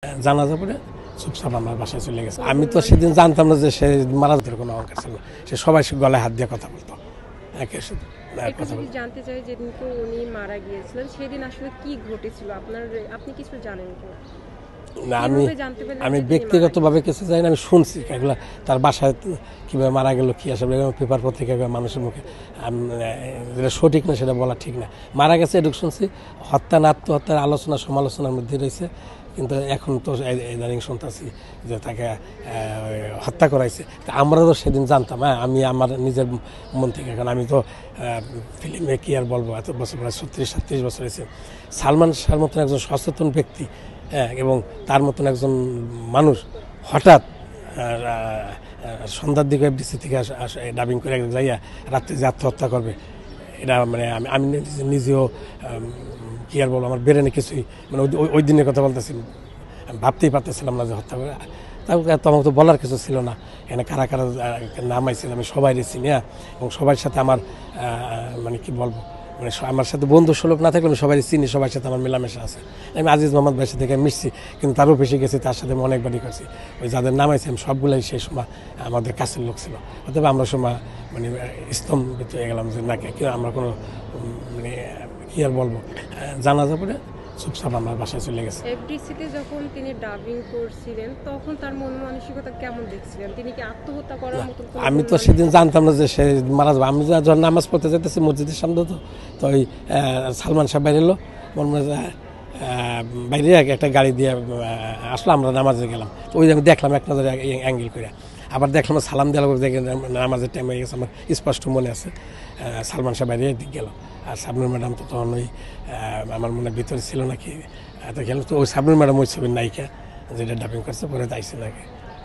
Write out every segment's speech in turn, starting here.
জানাজা পরে চুপচাপ আমার বাসায় চলে গেছে। আমি তো সেদিন জানতাম না যে সে মারা যেতে কোনো অহংকার ছিল না। সে সবাই গলায় হাত দিয়ে কথা বলতো। একের সাথে কথা বলতো। জানতে চাই যেদিন তো উনি মারা গিয়েছিলেন সেদিন আসলে কি ঘটেছিল আপনি কিছু জানেন কি? না, আমি ব্যক্তিগতভাবে কিছু জানি না, আমি শুনছি এগুলো তার বাসায় কীভাবে মারা গেল, কী আসলে পেপার পত্রিকা মানুষের মুখে যেটা সঠিক না সেটা বলা ঠিক না। মারা গেছে এটুকু শুনছি, হত্যা না আত্মহত্যার আলোচনা সমালোচনার মধ্যে রয়েছে, কিন্তু এখন তো ইদানিং শুনতেছি যে তাকে হত্যা করাইছে। আমরা তো সেদিন জানতাম, হ্যাঁ, আমি আমার নিজের মন থেকে, এখন আমি তো ফিল্মে কি আর বলবো, এত বছর প্রায় 36-37 বছর হয়েছে। সালমান শাহর মতন একজন সচেতন ব্যক্তি, হ্যাঁ, এবং তার মতন একজন মানুষ হঠাৎ সন্ধ্যার দিকে এফডিসি থেকে ডাবিং করে যাইয়া রাত্রে যে আত্মহত্যা করবে, এটা মানে আমি নিজেও কি আর বলবো, আমার বেরেনে কিছুই, মানে ওই দিনের কথা বলতেছি, আমি ভাবতেই পারতেছিলাম না যে হত্যা করে। তোমাকে তো বলার কিছু ছিল না, এখানে কারা কারা নামাইছিল আমি সবাই চিনি, এবং সবার সাথে আমার মানে কি বলবো, মানে আমার সাথে বন্ধু সুলভ না থাকলে আমি সবাই চিনি, সবার সাথে আমার মেলামেশা আছে। আমি আজিজ মোহাম্মদ ভাইয়ের সাথে মিশছি, কিন্তু তারও বেশি গেছি, তার সাথে আমি অনেকবারই করছি। ওই যাদের নামাইছি আমি সবগুলাই সেই সময় আমাদের কাছের লোক ছিল, অথবা আমরা সময় মানে স্তম্ভিত হয়ে গেলাম যে নাকি আমরা কোনো মানে কি আর বলবো, জানাজা পরে চুপচাপ আমার বাসায় চলে গেছে। এফডিসিতে যখন তিনি ডাবিং করছিলেন তখন তার মন মানসিকতা কেমন দেখছিলেন? তিনি কি আত্মহত্যা করার মতো? আমি তো সেদিন জানতাম না যে সে মারা যাবে। আমি যখন নামাজ পড়তে যেতেছি মসজিদের সামনে, তো ওই সালমান সাহেব বাইরে এলো, বাইরে একটা গাড়ি দিয়ে আসলো, আমরা নামাজে গেলাম। তো ওই আমি দেখলাম এক নজরে অ্যাঙ্গেল করে, আবার দেখলাম সালাম দেওয়ার করে দেখে নামাজের টাইম হয়ে গেছে। আমার স্পষ্ট মনে আছে সালমান সাহেব বাইরে দিক গেল, আর সাবনুর ম্যাডাম তো তখন ওই আমার মনে ভিতরে ছিল নাকি, এত খেয়াল তো ওই সাবনুর ম্যাডাম ওই ছবির নায়িকা যেটা ডাবিং করছে, পরে তাইছে নাকি,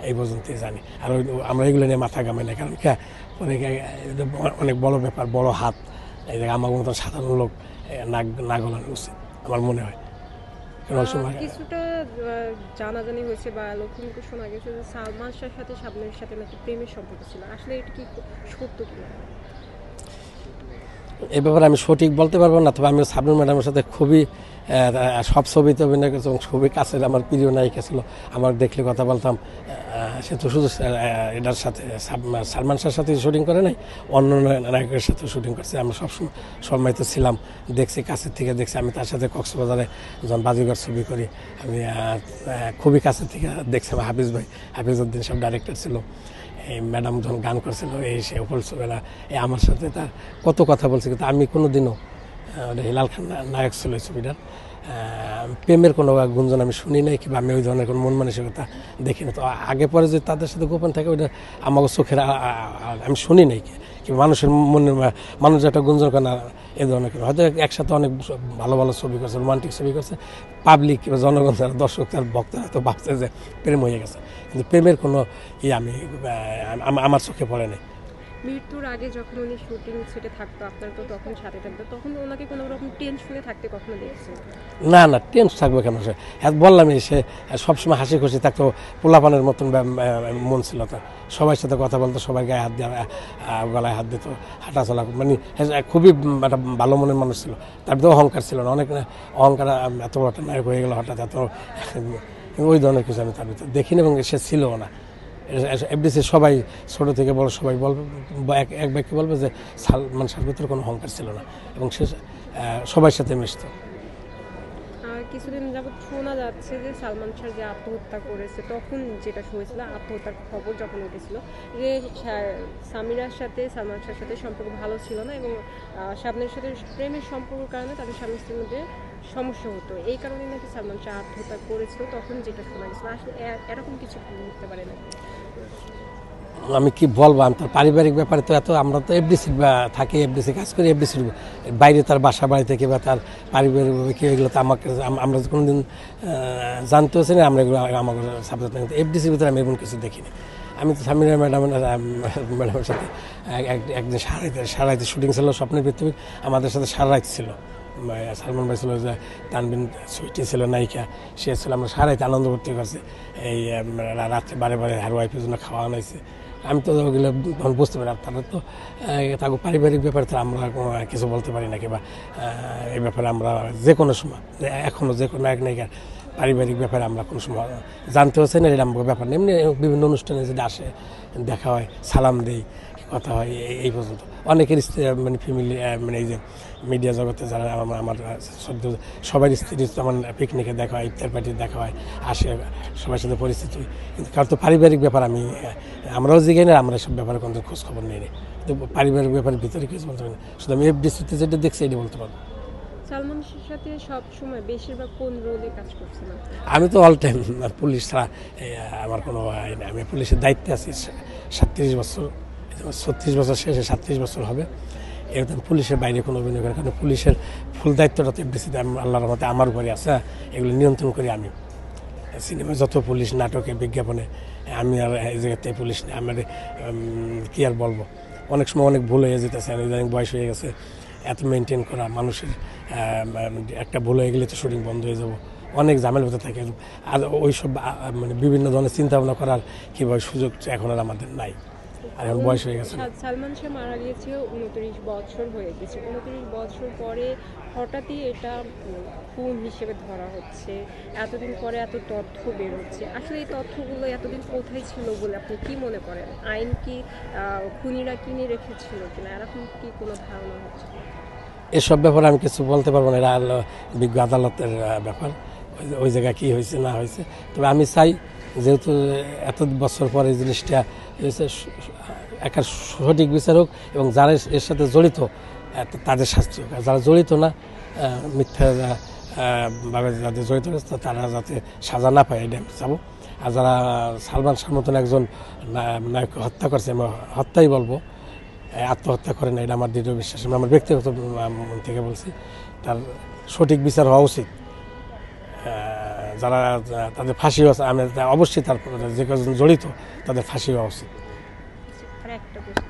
এই পর্যন্তই জানি। আর ওই আমরা এগুলো নিয়ে মাথা ঘামাই না, কারণ পরে অনেক বড় ব্যাপার, বড় হাত, এই জায়গায় আমার মতন সাধারণ লোক না গলানো উচিত আমার মনে হয়। কিছুটা জানাজানি হয়েছে বা লোকমুখে শোনা গেছে যে সালমান শাহের সাথে শাবনূরের সাথে নাকি প্রেমের সম্পর্ক ছিল, আসলে এটা কি সত্য কিনা? এ ব্যাপারে আমি সঠিক বলতে পারবো না, তবে আমি সাবনুর ম্যাডামের সাথে খুবই সব ছবিতে অভিনয় করেছি এবং খুবই কাছের আমার প্রিয় নায়িকা ছিল। আমার দেখলে কথা বলতাম। সে তো শুধু এটার সাথে সালমান শাহের সাথে শুটিং করে নাই, অন্য নায়কের সাথে শুটিং করছে। আমরা সবসময় তো ছিলাম, দেখছি, কাছের থেকে দেখছি। আমি তার সাথে কক্সবাজারে যখন বাজিগর ছবি করি, আমি খুবই কাছের থেকে দেখছি। হাফিজ ভাই, হাফিজউদ্দিন সব ডাইরেক্টর ছিল। এই ম্যাডাম যখন গান করছিল, এই সে বলছেবেলা আমার সাথে তার কত কথা বলছে, কিন্তু আমি কোনো দিনও হিলাল খান নায়ক ছিল এই ছবিটার, প্রেমের কোনো গুঞ্জন আমি শুনি নাই, কিংবা আমি ওই ধরনের কোনো মন মানসিকতা দেখি না। তো আগে পরে যে তাদের সাথে গোপন থাকে, ওইটা আমাকে চোখের আমি শুনি নাই, কিংবা মানুষের মনের মানুষ একটা গুঞ্জন করে না, এই ধরনের কোনো, হয়তো একসাথে অনেক ভালো ভালো ছবি করছে, রোমান্টিক ছবি করছে, পাবলিক কিংবা জনগণ যারা দর্শক তার ভক্তরা তো ভাবছে যে প্রেম হয়ে গেছে, কিন্তু প্রেমের কোনো আমি আমার চোখে পড়ে নাই। মৃত্যুর আগে যখন উনি শুটিং সেটে থাকতো, আপনারা তো তখন সাথে থাকতো, তখন ওনাকে কোনো রকম টেনশনে থাকতে কখনো দেখছেন? না না, টেনশন থাকবে কেন? সে বললামই, সে সবসময় হাসি খুশি থাকতো, পোলাপানের মতন মন ছিল তার। সবার সাথে কথা বলতো, সবার গায়ে হাত দিয়ে, গলায় হাত দিত, হাঁটাচলা, মানে খুবই একটা ভালো মনের মানুষ ছিল। তার ভিতরে অহংকার ছিল না, অনেক অহংকার, এত বড় একটা নায়ক হয়ে গেল হঠাৎ, এত ওই ধরনের কিছু আমি তার ভিতরে দেখিনি, এবং সে ছিল না। এফডিসি সবাই ছোট থেকে বড় সবাই বলবে, এক ব্যক্তি বলবে যে সালমান শাহের ভিতরে কোনো অহংকার ছিল না, এবং সে সবার সাথে মিশত। কিছুদিন যাবৎ শোনা যাচ্ছে যে সালমান শাহ যে আত্মহত্যা করেছে, তখন যেটা শুনেছিল, আত্মহত্যার খবর যখন উঠেছিল, যে সামিরার সাথে সালমান শাহের সাথে সম্পর্ক ভালো ছিল না, এবং শাবনের সাথে প্রেমের সম্পর্কের কারণে তাদের স্বামী স্ত্রীর মধ্যে সমস্যা হতো, এই কারণে নাকি সালমান শাহ আত্মহত্যা করেছিল, তখন যেটা শোনা গেছিল। আসলে এরকম কিছু হতে পারে না? আমি কি বলবো, আমি তার পারিবারিক ব্যাপারে তো এত, আমরা তো এফডিসি থাকি, এফডিসি কাজ করি, এফডিসির বাইরে তার বাসা বাড়ি থেকে বা তার পারিবারিকভাবে কি, এগুলো তো আমাকে আমরা কোনোদিন জানতে হচ্ছে না, আমরা এগুলো আমাকে সাবজেক্ট না। এফডিসির ভিতরে আমি এমন কিছু দেখিনি। আমি তো সামিরা ম্যাডামের সাথে একদিন সারাইতে শুটিং ছিল, স্বপ্নের পৃথিবী, আমাদের সাথে সারাইতে ছিল। সালমান ভাই ছিল, যে তানবিন সুইটি ছিল নায়িকা, সে ছিল, আমরা সারাইতে আনন্দ করতে করছি। এই রাত্রে বারে বারে হার ওয়াইফের জন্য খাওয়া আনাইছে। আমি তো ওগুলো তখন বুঝতে পারি, তারা তো তাকে পারিবারিক ব্যাপারে তো আমরা কিছু বলতে পারি না, কিংবা এই ব্যাপারে আমরা যে কোনো সময়, এখনও যে কোনো নায়ক নায়িকার পারিবারিক ব্যাপারে আমরা কোনো সময় জানতেও চাই না, এরকম ব্যাপার নেই। এমনি বিভিন্ন অনুষ্ঠানে যদি আসে, দেখা হয়, সালাম দেই, কথা হয়, এই পর্যন্ত। অনেকের স্ত্রী মানে ফ্যামিলি মানে এই যে মিডিয়া জগতে যারা আমার সবার স্ত্রী আমার পিকনিকে দেখা হয়, ইফতার পার্টি দেখা হয়, আসে, সবার সাথে পরিচিত হই। কিন্তু কারণ তো পারিবারিক ব্যাপার আমরাও জিগাই না, আমরা সব ব্যাপারে কোনো খোঁজ খবর নেই। তো পারিবারিক ব্যাপারের ভিতরে কিছু বলতে পারি না, শুধু আমি এফডিসিতে যেটা দেখছি এটি বলতে পারবো। সালমানের সাথে সব সময় বেশিরভাগ কোন রোলে কাজ করছেন আপনি? আমি তো অল টাইম পুলিশ ছাড়া আমার কোনো আমি পুলিশের দায়িত্বে আছি 37 বছর, 36 বছর শেষে 37 বছর হবে। এরকম পুলিশের বাইরে কোনো অভিনয় করে, কারণ পুলিশের ফুল দায়িত্বটা তো এফডিসিতে আল্লাহর মতে আমার উপরে আছে। এগুলো নিয়ন্ত্রণ করি আমি। সিনেমায় যত পুলিশ, নাটকে, বিজ্ঞাপনে আমি আর এই জায়গাতে পুলিশ নেই। আমার কী আর বলবো, অনেক সময় অনেক ভুল হয়ে যেতেছে, অনেক বয়স হয়ে গেছে, এত মেনটেন করা মানুষের একটা ভুল হয়ে গেলে তো শুটিং বন্ধ হয়ে যাব, অনেক ঝামেলা হতে থাকে। আর ওইসব মানে বিভিন্ন ধরনের চিন্তা ভাবনা করার কীভাবে সুযোগ এখন আর আমাদের নাই, আর এখন বয়স হয়ে গেছে। সালমান শাহ মারা গিয়েছে 29 বছর হয়ে গেছে। 29 বছর পরে হঠাৎই এটা খুন হিসেবে ধরা হচ্ছে, এতদিন পরে এত তথ্য বের হচ্ছে। আসলে এই তথ্যগুলো এতদিন কোথায় ছিল বলে আপনি কি মনে করেন? আইন কি খুনিরা কিনে রেখেছিল কিনা, এরকম কি কোনো ধারণা হচ্ছে? এসব ব্যাপারে আমি কিছু বলতে পারবো না, এরা বিজ্ঞ আদালতের ব্যাপার, ওই জায়গায় কী হয়েছে না হয়েছে। তবে আমি চাই, যেহেতু এত বছর পরে এই জিনিসটা হয়েছে, একটা সঠিক বিচার হোক, এবং যারা এর সাথে জড়িত তাদের শাস্তি হোক। আর যারা জড়িত না, মিথ্যা ভাবে যাদের জড়িত রয়েছে তারা যাতে সাজা না পায়, এটা আমি চাবো। আর যারা সালমান শাহর মতন একজন নায়ককে হত্যা করছে, আমি হত্যাই বলবো, আত্মহত্যা করে না, এটা আমার দৃঢ় বিশ্বাস। আমি আমার ব্যক্তিগত মন থেকে বলছি, তার সঠিক বিচার হওয়া উচিত। যারা তাদের ফাঁসি হওয়া, আমি অবশ্যই তার যে কজন জড়িত তাদের ফাঁসি হওয়া উচিত। আর একটা প্রশ্ন